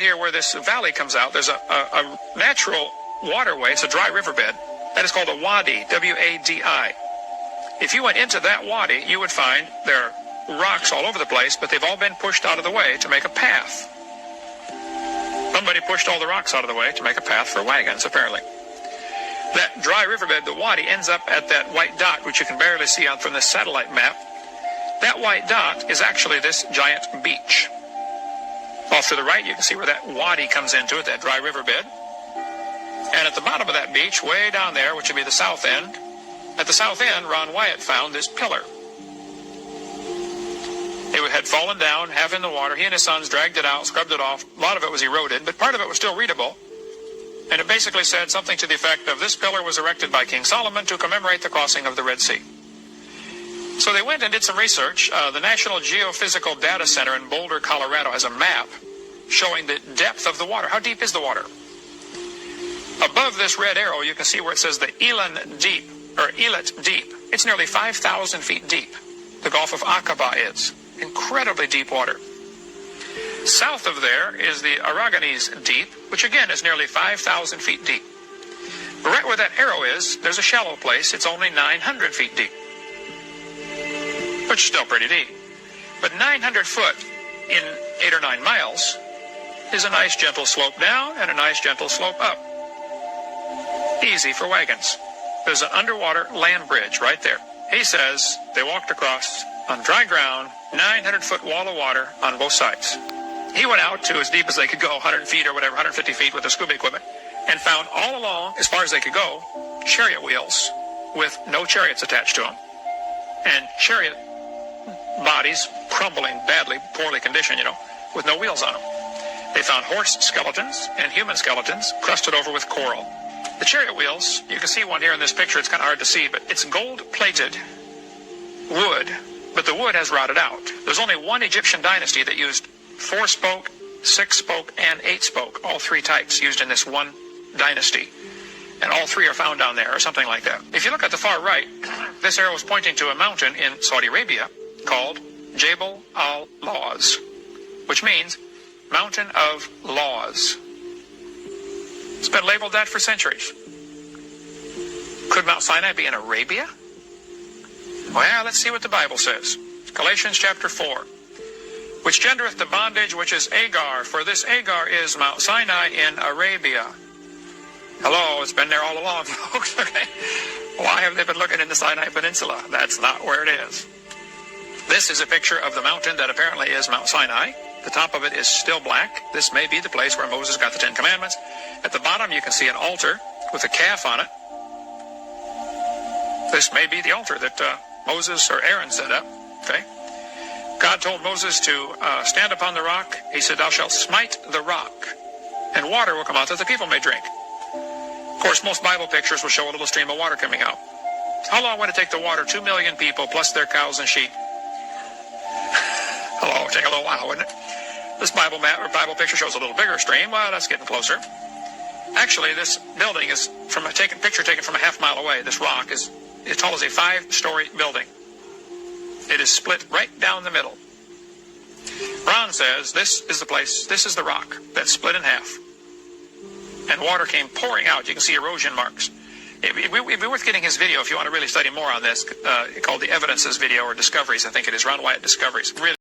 right here where this valley comes out, there's a natural waterway. It's a dry riverbed. That is called a wadi, W-A-D-I. If you went into that wadi, you would find there are rocks all over the place, but they've all been pushed out of the way to make a path. Somebody pushed all the rocks out of the way to make a path for wagons, apparently. That dry riverbed, the wadi, ends up at that white dot, which you can barely see out from this satellite map. That white dot is actually this giant beach. Off to the right, you can see where that wadi comes into it, that dry riverbed. And at the bottom of that beach, way down there, which would be the south end, at the south end, Ron Wyatt found this pillar. It had fallen down, half in the water. He and his sons dragged it out, scrubbed it off. A lot of it was eroded, but part of it was still readable. And it basically said something to the effect of, this pillar was erected by King Solomon to commemorate the crossing of the Red Sea. So they went and did some research. The National Geophysical Data Center in Boulder, Colorado has a map showing the depth of the water. How deep is the water? Above this red arrow, you can see where it says the Elan Deep, or Elat Deep. It's nearly 5,000 feet deep. The Gulf of Aqaba is. Incredibly deep water. South of there is the Aragonese Deep, which again is nearly 5,000 feet deep. But right where that arrow is, there's a shallow place. It's only 900 feet deep, which is still pretty deep. But 900 foot in 8 or 9 miles is a nice gentle slope down and a nice gentle slope up. Easy for wagons. There's an underwater land bridge right there. He says they walked across on dry ground, 900-foot wall of water on both sides. He went out to as deep as they could go, 100 feet or whatever, 150 feet with the scuba equipment, and found all along, as far as they could go, chariot wheels with no chariots attached to them. And chariot bodies crumbling badly, poorly conditioned, with no wheels on them. They found horse skeletons and human skeletons crusted over with coral. The chariot wheels, you can see one here in this picture. It's kind of hard to see, but it's gold-plated wood, but the wood has rotted out. There's only one Egyptian dynasty that used 4-spoke, 6-spoke, and 8-spoke, all 3 types used in this one dynasty. And all 3 are found down there, or something like that. If you look at the far right, this arrow is pointing to a mountain in Saudi Arabia called Jabal al-Laws, which means Mountain of Laws. It's been labeled that for centuries. Could Mount Sinai be in Arabia? Well, let's see what the Bible says. Galatians chapter 4. Which gendereth the bondage which is Agar, for this Agar is Mount Sinai in Arabia. Hello, it's been there all along, folks. Okay. Why have they been looking in the Sinai Peninsula? That's not where it is. This is a picture of the mountain that apparently is Mount Sinai. The top of it is still black. This may be the place where Moses got the 10 Commandments. At the bottom, you can see an altar with a calf on it. This may be the altar that Moses or Aaron set up. Okay. God told Moses to stand upon the rock. He said, thou shalt smite the rock, and water will come out that the people may drink. Of course, most Bible pictures will show a little stream of water coming out. How long would it take to water 2 million people plus their cows and sheep? Hello, it'd take a little while, wouldn't it? This Bible picture shows a little bigger stream. Well, that's getting closer. Actually, this building is from a picture taken from a half-mile away. This rock is as tall as a 5-story building. It is split right down the middle. Ron says this is the place, this is the rock that's split in half. And water came pouring out. You can see erosion marks. It'd be worth getting his video if you want to really study more on this, called the Evidences video, or Discoveries, I think it is, Ron Wyatt Discoveries. Really